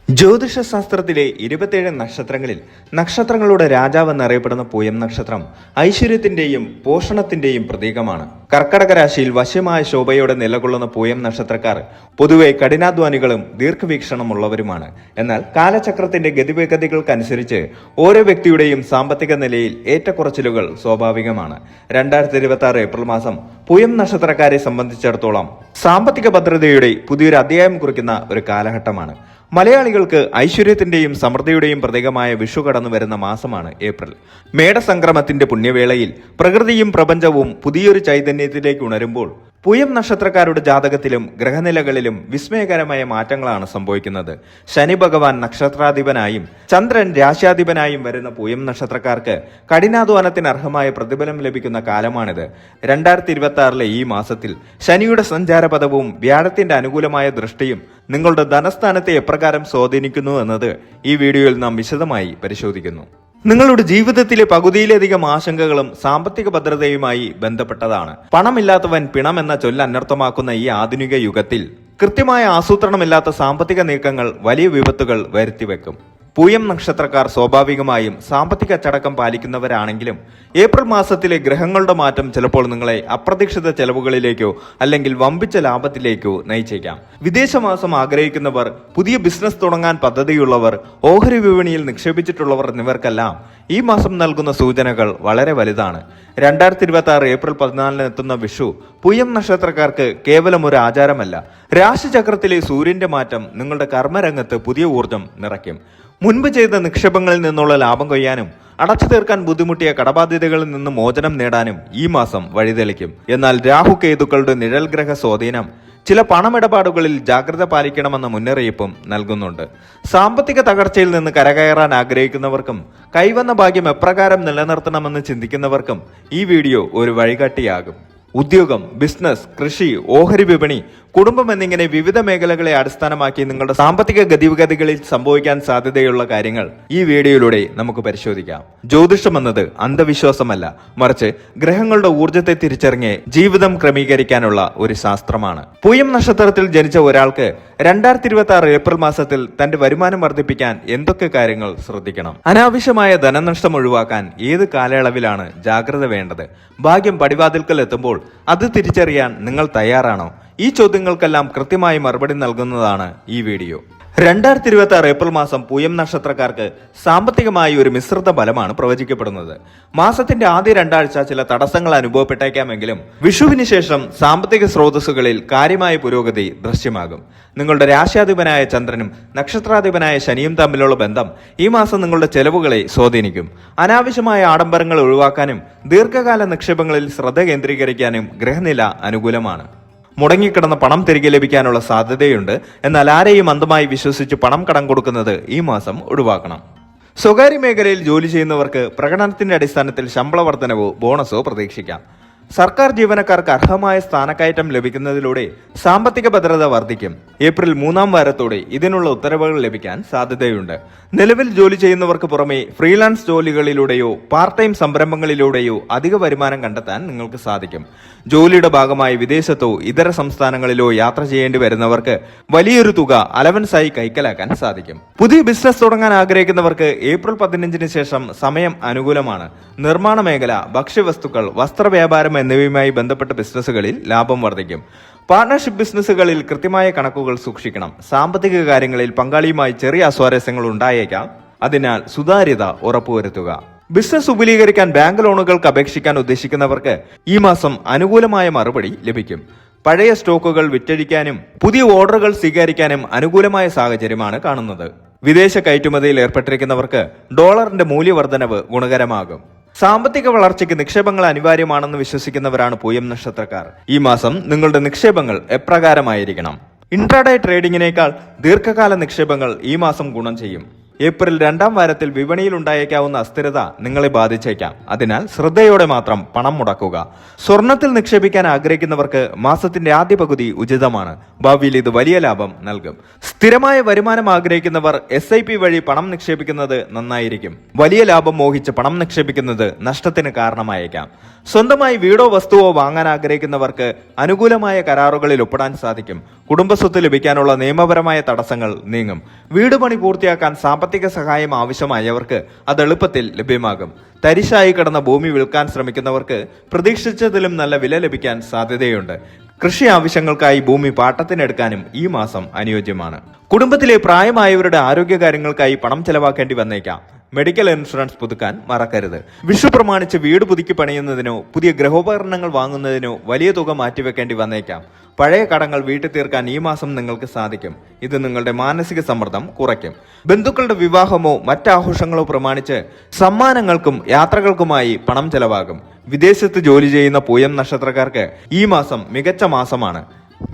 ജ്യോതിഷശാസ്ത്രത്തിലെ 27 നക്ഷത്രങ്ങളിൽ നക്ഷത്രങ്ങളുടെ രാജാവ് എന്നറിയപ്പെടുന്ന പൂയം നക്ഷത്രം ഐശ്വര്യത്തിന്റെയും പോഷണത്തിന്റെയും പ്രതീകമാണ്. കർക്കടക രാശിയിൽ വശ്യമായ ശോഭയോടെ നിലകൊള്ളുന്ന പൂയം നക്ഷത്രക്കാർ പൊതുവെ കഠിനാധ്വാനികളും ദീർഘവീക്ഷണമുള്ളവരുമാണ്. എന്നാൽ കാലചക്രത്തിന്റെ ഗതിവേഗതകൾക്കനുസരിച്ച് ഓരോ വ്യക്തിയുടെയും സാമ്പത്തിക നിലയിൽ ഏറ്റക്കുറച്ചിലുകൾ സ്വാഭാവികമാണ്. 2026 ഏപ്രിൽ മാസം പൂയം നക്ഷത്രക്കാരെ സംബന്ധിച്ചിടത്തോളം സാമ്പത്തിക ഭദ്രതയുടെ പുതിയൊരു അധ്യായം കുറിക്കുന്ന ഒരു കാലഘട്ടമാണ്. മലയാളികൾക്ക് ഐശ്വര്യത്തിന്റെയും സമൃദ്ധിയുടെയും പ്രതീകമായ വിഷു കടന്നു വരുന്ന മാസമാണ് ഏപ്രിൽ. മേടസംക്രമത്തിന്റെ പുണ്യവേളയിൽ പ്രകൃതിയും പ്രപഞ്ചവും പുതിയൊരു ചൈതന്യത്തിലേക്ക് ഉണരുമ്പോൾ പൂയം നക്ഷത്രക്കാരുടെ ജാതകത്തിലും ഗ്രഹനിലകളിലും വിസ്മയകരമായ മാറ്റങ്ങളാണ് സംഭവിക്കുന്നത്. ശനി ഭഗവാൻ നക്ഷത്രാധിപനായും ചന്ദ്രൻ രാശ്യാധിപനായും വരുന്ന പൂയം നക്ഷത്രക്കാർക്ക് കഠിനാധ്വാനത്തിന് അർഹമായ പ്രതിഫലം ലഭിക്കുന്ന കാലമാണിത്. 2026 ഈ മാസത്തിൽ ശനിയുടെ സഞ്ചാരപഥവും വ്യാഴത്തിന്റെ അനുകൂലമായ ദൃഷ്ടിയും നിങ്ങളുടെ ധനസ്ഥാനത്തെ എപ്രകാരം സ്വാധീനിക്കുന്നു എന്നത് ഈ വീഡിയോയിൽ നാം വിശദമായി പരിശോധിക്കുന്നു. നിങ്ങളുടെ ജീവിതത്തിലെ പകുതിയിലധികം ആശങ്കകളും സാമ്പത്തിക ഭദ്രതയുമായി ബന്ധപ്പെട്ടതാണ്. പണമില്ലാത്തവൻ പിണം എന്ന ചൊല്ല് അനർത്ഥമാക്കുന്ന ഈ ആധുനിക യുഗത്തിൽ കൃത്യമായ ആസൂത്രണമില്ലാത്ത സാമ്പത്തിക നീക്കങ്ങൾ വലിയ വിപത്തുകൾ വരുത്തിവെക്കും. പൂയം നക്ഷത്രക്കാർ സ്വാഭാവികമായും സാമ്പത്തിക അച്ചടക്കം പാലിക്കുന്നവരാണെങ്കിലും ഏപ്രിൽ മാസത്തിലെ ഗ്രഹങ്ങളുടെ മാറ്റം ചിലപ്പോൾ നിങ്ങളെ അപ്രതീക്ഷിത ചെലവുകളിലേക്കോ അല്ലെങ്കിൽ വമ്പിച്ച ലാഭത്തിലേക്കോ നയിച്ചേക്കാം. വിദേശവാസം ആഗ്രഹിക്കുന്നവർ, പുതിയ ബിസിനസ് തുടങ്ങാൻ പദ്ധതിയുള്ളവർ, ഓഹരി വിപണിയിൽ നിക്ഷേപിച്ചിട്ടുള്ളവർ എന്നിവർക്കെല്ലാം ഈ മാസം നൽകുന്ന സൂചനകൾ വളരെ വലുതാണ്. 2026 ഏപ്രിൽ 14 എത്തുന്ന വിഷു പൂയം നക്ഷത്രക്കാർക്ക് കേവലം ഒരു ആചാരമല്ല. രാശിചക്രത്തിലെ സൂര്യന്റെ മാറ്റം നിങ്ങളുടെ കർമ്മരംഗത്ത് പുതിയ ഊർജം നിറയ്ക്കും. മുൻപ് ചെയ്ത നിക്ഷേപങ്ങളിൽ നിന്നുള്ള ലാഭം കൊയ്യാനും അടച്ചു തീർക്കാൻ ബുദ്ധിമുട്ടിയ കടബാധ്യതകളിൽ നിന്ന് മോചനം നേടാനും ഈ മാസം വഴിതെളിക്കും. എന്നാൽ രാഹു കേതുക്കളുടെ നിഴൽ ഗ്രഹ സ്വാധീനം ചില പണമിടപാടുകളിൽ ജാഗ്രത പാലിക്കണമെന്ന മുന്നറിയിപ്പും നൽകുന്നുണ്ട്. സാമ്പത്തിക തകർച്ചയിൽ നിന്ന് കരകയറാൻ ആഗ്രഹിക്കുന്നവർക്കും കൈവന്ന ഭാഗ്യം എപ്രകാരം നിലനിർത്തണമെന്ന് ചിന്തിക്കുന്നവർക്കും ഈ വീഡിയോ ഒരു വഴികാട്ടിയാകും. ഉദ്യോഗം, ബിസിനസ്, കൃഷി, ഓഹരി വിപണി, കുടുംബം എന്നിങ്ങനെ വിവിധ മേഖലകളെ അടിസ്ഥാനമാക്കി നിങ്ങളുടെ സാമ്പത്തിക ഗതിവിഗതികളിൽ സംഭവിക്കാൻ സാധ്യതയുള്ള കാര്യങ്ങൾ ഈ വീഡിയോയിലൂടെ നമുക്ക് പരിശോധിക്കാം. ജ്യോതിഷം എന്നത് അന്ധവിശ്വാസമല്ല, മറിച്ച് ഗ്രഹങ്ങളുടെ ഊർജത്തെ തിരിച്ചറിഞ്ഞ് ജീവിതം ക്രമീകരിക്കാനുള്ള ഒരു ശാസ്ത്രമാണ്. പൂയം നക്ഷത്രത്തിൽ ജനിച്ച ഒരാൾക്ക് 2026 ഏപ്രിൽ മാസത്തിൽ തന്റെ വരുമാനം വർദ്ധിപ്പിക്കാൻ എന്തൊക്കെ കാര്യങ്ങൾ ശ്രദ്ധിക്കണം? അനാവശ്യമായ ധനനഷ്ടം ഒഴിവാക്കാൻ ഏത് കാലയളവിലാണ് ജാഗ്രത വേണ്ടത്? ഭാഗ്യം പടിവാതിൽക്കൽ എത്തുമ്പോൾ അത് തിരിച്ചറിയാൻ നിങ്ങൾ തയ്യാറാണോ? ഈ ചോദ്യങ്ങൾക്കെല്ലാം കൃത്യമായി മറുപടി നൽകുന്നതാണ് ഈ വീഡിയോ. 2026 ഏപ്രിൽ മാസം പൂയം നക്ഷത്രക്കാർക്ക് സാമ്പത്തികമായി ഒരു മിശ്രിത ഫലമാണ് പ്രവചിക്കപ്പെടുന്നത്. മാസത്തിന്റെ ആദ്യ 2 ആഴ്ച ചില തടസ്സങ്ങൾ അനുഭവപ്പെട്ടേക്കാമെങ്കിലും വിഷുവിന് ശേഷം സാമ്പത്തിക സ്രോതസ്സുകളിൽ കാര്യമായ പുരോഗതി ദൃശ്യമാകും. നിങ്ങളുടെ രാശ്യാധിപനായ ചന്ദ്രനും നക്ഷത്രാധിപനായ ശനിയും തമ്മിലുള്ള ബന്ധം ഈ മാസം നിങ്ങളുടെ ചെലവുകളെ സ്വാധീനിക്കും. അനാവശ്യമായ ആഡംബരങ്ങൾ ഒഴിവാക്കാനും ദീർഘകാല നിക്ഷേപങ്ങളിൽ ശ്രദ്ധ കേന്ദ്രീകരിക്കാനും ഗ്രഹനില അനുകൂലമാണ്. മുടങ്ങിക്കിടന്ന പണം തിരികെ ലഭിക്കാനുള്ള സാധ്യതയുണ്ട്. എന്നാൽ ആരെയും അന്ധമായി വിശ്വസിച്ച് പണം കടം കൊടുക്കുന്നത് ഈ മാസം ഒഴിവാക്കണം. സ്വകാര്യ മേഖലയിൽ ജോലി ചെയ്യുന്നവർക്ക് പ്രകടനത്തിന്റെ അടിസ്ഥാനത്തിൽ ശമ്പള വർധനവോ ബോണസോ പ്രതീക്ഷിക്കാം. സർക്കാർ ജീവനക്കാർക്ക് അർഹമായ സ്ഥാനക്കയറ്റം ലഭിക്കുന്നതിലൂടെ സാമ്പത്തിക ഭദ്രത വർദ്ധിക്കും. ഏപ്രിൽ 3-ാം വാരത്തോടെ ഇതിനുള്ള ഉത്തരവുകൾ ലഭിക്കാൻ സാധ്യതയുണ്ട്. നിലവിൽ ജോലി ചെയ്യുന്നവർക്ക് പുറമെ ഫ്രീലാൻസ് ജോലികളിലൂടെയോ പാർട്ട് ടൈം സംരംഭങ്ങളിലൂടെയോ അധിക വരുമാനം കണ്ടെത്താൻ നിങ്ങൾക്ക് സാധിക്കും. ജോലിയുടെ ഭാഗമായി വിദേശത്തോ ഇതര സംസ്ഥാനങ്ങളിലോ യാത്ര ചെയ്യേണ്ടി വരുന്നവർക്ക് വലിയൊരു തുക അലവൻസായി കൈക്കലാക്കാൻ സാധിക്കും. പുതിയ ബിസിനസ് തുടങ്ങാൻ ആഗ്രഹിക്കുന്നവർക്ക് ഏപ്രിൽ 15 ശേഷം സമയം അനുകൂലമാണ്. നിർമ്മാണ മേഖല, ഭക്ഷ്യവസ്തുക്കൾ, വസ്ത്രവ്യാപാരം എന്നിവയുമായി ബന്ധപ്പെട്ട ബിസിനസ്സുകളിൽ ലാഭം വർദ്ധിക്കും. പാർട്ണർഷിപ്പ് ബിസിനസ്സുകളിൽ കൃത്യമായ കണക്കുകൾ സൂക്ഷിക്കണം. സാമ്പത്തിക കാര്യങ്ങളിൽ പങ്കാളിയുമായി ചെറിയ അസ്വാരസ്യങ്ങൾ ഉണ്ടായേക്കാം. അതിനാൽ സുതാര്യത ഉറപ്പുവരുത്തുക. ബിസിനസ് വിപുലീകരിക്കാൻ ബാങ്ക് ലോണുകൾക്ക് അപേക്ഷിക്കാൻ ഉദ്ദേശിക്കുന്നവർക്ക് ഈ മാസം അനുകൂലമായ മറുപടി ലഭിക്കും. പഴയ സ്റ്റോക്കുകൾ വിറ്റഴിക്കാനും പുതിയ ഓർഡറുകൾ സ്വീകരിക്കാനും അനുകൂലമായ സാഹചര്യമാണ് കാണുന്നത്. വിദേശ കയറ്റുമതിയിൽ ഏർപ്പെട്ടിരിക്കുന്നവർക്ക് ഡോളറിന്റെ മൂല്യവർദ്ധനവ് ഗുണകരമാകും. സാമ്പത്തിക വളർച്ചയ്ക്ക് നിക്ഷേപങ്ങൾ അനിവാര്യമാണെന്ന് വിശ്വസിക്കുന്നവരാണ് പൂയം നക്ഷത്രക്കാർ. ഈ മാസം നിങ്ങളുടെ നിക്ഷേപങ്ങൾ എപ്രകാരമായിരിക്കണം? ഇൻട്രാഡേ ട്രേഡിങ്ങിനേക്കാൾ ദീർഘകാല നിക്ഷേപങ്ങൾ ഈ മാസം ഗുണം ചെയ്യും. ഏപ്രിൽ രണ്ടാം വാരത്തിൽ വിപണിയിൽ ഉണ്ടായേക്കാവുന്ന അസ്ഥിരത നിങ്ങളെ ബാധിച്ചേക്കാം. അതിനാൽ ശ്രദ്ധയോടെ മാത്രം പണം മുടക്കുക. സ്വർണത്തിൽ നിക്ഷേപിക്കാൻ ആഗ്രഹിക്കുന്നവർക്ക് മാസത്തിന്റെ ആദ്യ പകുതി ഉചിതമാണ്. ഭാവിയിൽ ഇത് വലിയ ലാഭം നൽകും. സ്ഥിരമായ വരുമാനം ആഗ്രഹിക്കുന്നവർ SIP വഴി പണം നിക്ഷേപിക്കുന്നത് നന്നായിരിക്കും. വലിയ ലാഭം മോഹിച്ച് പണം നിക്ഷേപിക്കുന്നത് നഷ്ടത്തിന് കാരണമായേക്കാം. സ്വന്തമായി വീടോ വസ്തുവോ വാങ്ങാൻ ആഗ്രഹിക്കുന്നവർക്ക് അനുകൂലമായ കരാറുകളിൽ ഒപ്പിടാൻ സാധിക്കും. കുടുംബസ്വത്ത് ലഭിക്കാനുള്ള നിയമപരമായ തടസ്സങ്ങൾ നീങ്ങും. വീട് പണി പൂർത്തിയാക്കാൻ സാമ്പത്തിക സഹായം ആവശ്യമായവർക്ക് അത് എളുപ്പത്തിൽ ലഭ്യമാകും. തരിശായി കിടന്ന ഭൂമി വിൽക്കാൻ ശ്രമിക്കുന്നവർക്ക് പ്രതീക്ഷിച്ചതിലും നല്ല വില ലഭിക്കാൻ സാധ്യതയുണ്ട്. കൃഷി ആവശ്യങ്ങൾക്കായി ഭൂമി പാട്ടത്തിനെടുക്കാനും ഈ മാസം അനുയോജ്യമാണ്. കുടുംബത്തിലെ പ്രായമായവരുടെ ആരോഗ്യകാര്യങ്ങൾക്കായി പണം ചെലവാക്കേണ്ടി വന്നേക്കാം. മെഡിക്കൽ ഇൻഷുറൻസ് പുതുക്കാൻ മറക്കരുത്. വിഷു പ്രമാണിച്ച് വീട് പുതുക്കി പണിയുന്നതിനോ പുതിയ ഗൃഹോപകരണങ്ങൾ വാങ്ങുന്നതിനോ വലിയ തുക മാറ്റിവെക്കേണ്ടി വന്നേക്കാം. പഴയ കടങ്ങൾ വീട്ടിൽ തീർക്കാൻ ഈ മാസം നിങ്ങൾക്ക് സാധിക്കും. ഇത് നിങ്ങളുടെ മാനസിക സമ്മർദ്ദം കുറയ്ക്കും. ബന്ധുക്കളുടെ വിവാഹമോ മറ്റാഘോഷങ്ങളോ പ്രമാണിച്ച് സമ്മാനങ്ങൾക്കും യാത്രകൾക്കുമായി പണം ചെലവാകും. വിദേശത്ത് ജോലി ചെയ്യുന്ന പൂയം നക്ഷത്രക്കാർക്ക് ഈ മാസം മികച്ച മാസമാണ്.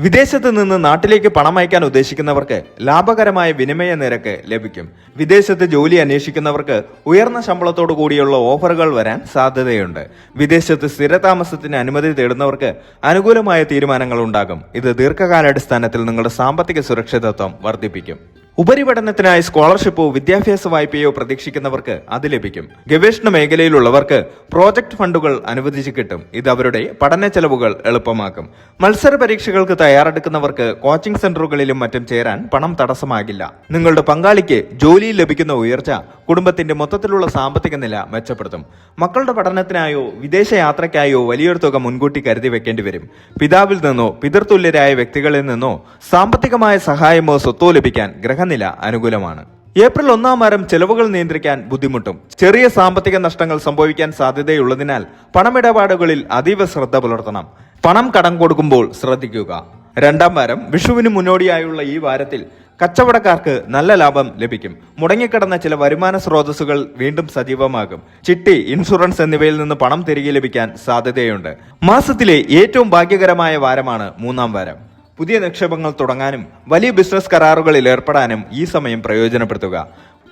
വിദേശത്ത് നിന്ന് നാട്ടിലേക്ക് പണം അയക്കാൻ ഉദ്ദേശിക്കുന്നവർക്ക് ലാഭകരമായ വിനിമയ നിരക്ക് ലഭിക്കും. വിദേശത്ത് ജോലി അന്വേഷിക്കുന്നവർക്ക് ഉയർന്ന ശമ്പളത്തോടു കൂടിയുള്ള ഓഫറുകൾ വരാൻ സാധ്യതയുണ്ട്. വിദേശത്ത് സ്ഥിരതാമസത്തിന് അനുമതി തേടുന്നവർക്ക് അനുകൂലമായ തീരുമാനങ്ങൾ ഉണ്ടാകും. ഇത് ദീർഘകാലാടിസ്ഥാനത്തിൽ നിങ്ങളുടെ സാമ്പത്തിക സുരക്ഷിതത്വം വർദ്ധിപ്പിക്കും. ഉപരിപഠനത്തിനായി സ്കോളർഷിപ്പോ വിദ്യാഭ്യാസ വായ്പയോ പ്രതീക്ഷിക്കുന്നവർക്ക് അത് ലഭിക്കും. ഗവേഷണ മേഖലയിലുള്ളവർക്ക് പ്രോജക്ട് ഫണ്ടുകൾ അനുവദിച്ചു കിട്ടും. ഇത് അവരുടെ പഠന ചെലവുകൾ എളുപ്പമാക്കും. മത്സര പരീക്ഷകൾക്ക് തയ്യാറെടുക്കുന്നവർക്ക് കോച്ചിംഗ് സെന്ററുകളിലും മറ്റും ചേരാൻ പണം തടസ്സമാകില്ല. നിങ്ങളുടെ പങ്കാളിക്ക് ജോലിയിൽ ലഭിക്കുന്ന ഉയർച്ച കുടുംബത്തിന്റെ മൊത്തത്തിലുള്ള സാമ്പത്തിക നില മെച്ചപ്പെടുത്തും. മക്കളുടെ പഠനത്തിനായോ വിദേശ യാത്രയ്ക്കായോ വലിയൊരു തുക മുൻകൂട്ടി കരുതി വെക്കേണ്ടി വരും. പിതാവിൽ നിന്നോ പിതൃതുല്യരായ വ്യക്തികളിൽ നിന്നോ സാമ്പത്തികമായ സഹായമോ സ്വത്തോ ലഭിക്കാൻ ഗ്രഹനില അനുകൂലമാണ്. ഏപ്രിൽ 1-ാം വാരം ചെലവുകൾ നിയന്ത്രിക്കാൻ ബുദ്ധിമുട്ടും. ചെറിയ സാമ്പത്തിക നഷ്ടങ്ങൾ സംഭവിക്കാൻ സാധ്യതയുള്ളതിനാൽ പണമിടപാടുകളിൽ അതീവ ശ്രദ്ധ പുലർത്തണം. പണം കടം കൊടുക്കുമ്പോൾ ശ്രദ്ധിക്കുക. 2-ാം വാരം വിഷുവിന് മുന്നോടിയായുള്ള ഈ വാരത്തിൽ കച്ചവടക്കാർക്ക് നല്ല ലാഭം ലഭിക്കും. മുടങ്ങിക്കിടന്ന ചില വരുമാന സ്രോതസ്സുകൾ വീണ്ടും സജീവമാകും. ചിട്ടി, ഇൻഷുറൻസ് എന്നിവയിൽ നിന്ന് പണം തിരികെ ലഭിക്കാൻ സാധ്യതയുണ്ട്. മാസത്തിലെ ഏറ്റവും ഭാഗ്യകരമായ വാരമാണ് 3-ാം വാരം. പുതിയ നിക്ഷേപങ്ങൾ തുടങ്ങാനും വലിയ ബിസിനസ് കരാറുകളിൽ ഏർപ്പെടാനും ഈ സമയം പ്രയോജനപ്പെടുത്തുക.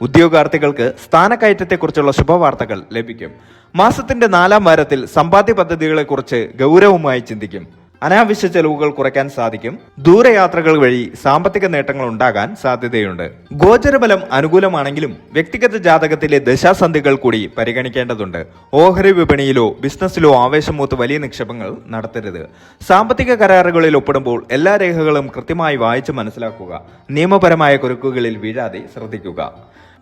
ഉദ്യോഗാർത്ഥികൾക്ക് സ്ഥാനക്കയറ്റത്തെക്കുറിച്ചുള്ള ശുഭവാർത്തകൾ ലഭിക്കും. മാസത്തിന്റെ 4-ാം വാരത്തിൽ സമ്പാദ്യ പദ്ധതികളെക്കുറിച്ച് ഗൗരവമായി ചിന്തിക്കും. അനാവശ്യ ചെലവുകൾ കുറയ്ക്കാൻ സാധിക്കും. ദൂരയാത്രകൾ വഴി സാമ്പത്തിക നേട്ടങ്ങൾ ഉണ്ടാകാൻ സാധ്യതയുണ്ട്. ഗോചരബലം അനുകൂലമാണെങ്കിലും വ്യക്തിഗത ജാതകത്തിലെ ദശാസന്ധികൾ കൂടി പരിഗണിക്കേണ്ടതുണ്ട്. ഓഹരി വിപണിയിലോ ബിസിനസ്സിലോ ആവേശം മൂത്ത് വലിയ നിക്ഷേപങ്ങൾ നടത്തരുത്. സാമ്പത്തിക കരാറുകളിൽ ഒപ്പിടുമ്പോൾ എല്ലാ രേഖകളും കൃത്യമായി വായിച്ച് മനസ്സിലാക്കുക. നിയമപരമായ കുരുക്കുകളിൽ വീഴാതെ ശ്രദ്ധിക്കുക.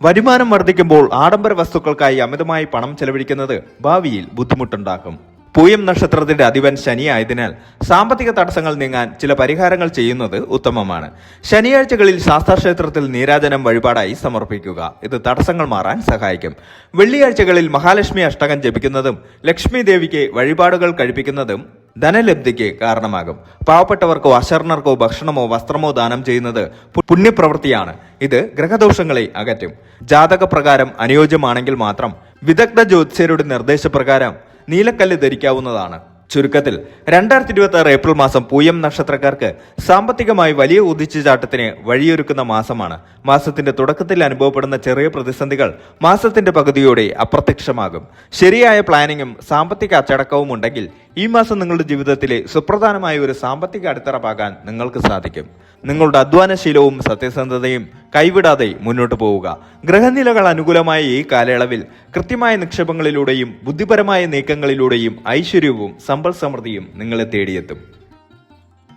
വരുമാനം വർദ്ധിക്കുമ്പോൾ ആഡംബര വസ്തുക്കൾക്കായി അമിതമായി പണം ചെലവഴിക്കുന്നത് ഭാവിയിൽ ബുദ്ധിമുട്ടുണ്ടാക്കും. പൂയം നക്ഷത്രത്തിന്റെ അധിപൻ ശനി ആയതിനാൽ സാമ്പത്തിക തടസ്സങ്ങൾ നീങ്ങാൻ ചില പരിഹാരങ്ങൾ ചെയ്യുന്നത് ഉത്തമമാണ്. ശനിയാഴ്ചകളിൽ ശാസ്താക്ഷേത്രത്തിൽ നീരാജനം വഴിപാടായി സമർപ്പിക്കുക. ഇത് തടസ്സങ്ങൾ മാറാൻ സഹായിക്കും. വെള്ളിയാഴ്ചകളിൽ മഹാലക്ഷ്മി അഷ്ടകം ജപിക്കുന്നതും ലക്ഷ്മി ദേവിക്ക് വഴിപാടുകൾ കഴിപ്പിക്കുന്നതും ധനലബ്ധിക്ക് കാരണമാകും. പാവപ്പെട്ടവർക്കോ അശരണർക്കോ ഭക്ഷണമോ വസ്ത്രമോ ദാനം ചെയ്യുന്നത് പുണ്യപ്രവൃത്തിയാണ്. ഇത് ഗ്രഹദോഷങ്ങളെ അകറ്റും. ജാതകപ്രകാരം അനുയോജ്യമാണെങ്കിൽ മാത്രം വിദഗ്ധ ജ്യോത്സ്യരുടെ നിർദ്ദേശപ്രകാരം നീലക്കല്ല് ധരിക്കാവുന്നതാണ്. ചുരുക്കത്തിൽ 2026 ഏപ്രിൽ മാസം പൂയം നക്ഷത്രക്കാർക്ക് സാമ്പത്തികമായി വലിയ ഉദിച്ചുചാട്ടത്തിന് വഴിയൊരുക്കുന്ന മാസമാണ്. മാസത്തിന്റെ തുടക്കത്തിൽ അനുഭവപ്പെടുന്ന ചെറിയ പ്രതിസന്ധികൾ മാസത്തിന്റെ പകുതിയോടെ അപ്രത്യക്ഷമാകും. ശരിയായ പ്ലാനിങ്ങും സാമ്പത്തിക അച്ചടക്കവും ഉണ്ടെങ്കിൽ ഈ മാസം നിങ്ങളുടെ ജീവിതത്തിലെ സുപ്രധാനമായ ഒരു സാമ്പത്തിക അടിത്തറ പാകാൻ നിങ്ങൾക്ക് സാധിക്കും. നിങ്ങളുടെ അധ്വാനശീലവും സത്യസന്ധതയും കൈവിടാതെ മുന്നോട്ട് പോവുക. ഗ്രഹനിലകൾ അനുകൂലമായ ഈ കാലയളവിൽ കൃത്യമായ നിക്ഷേപങ്ങളിലൂടെയും ബുദ്ധിപരമായ നീക്കങ്ങളിലൂടെയും ഐശ്വര്യവും സമ്പൽ സമൃദ്ധിയും നിങ്ങളെ തേടിയെത്തും.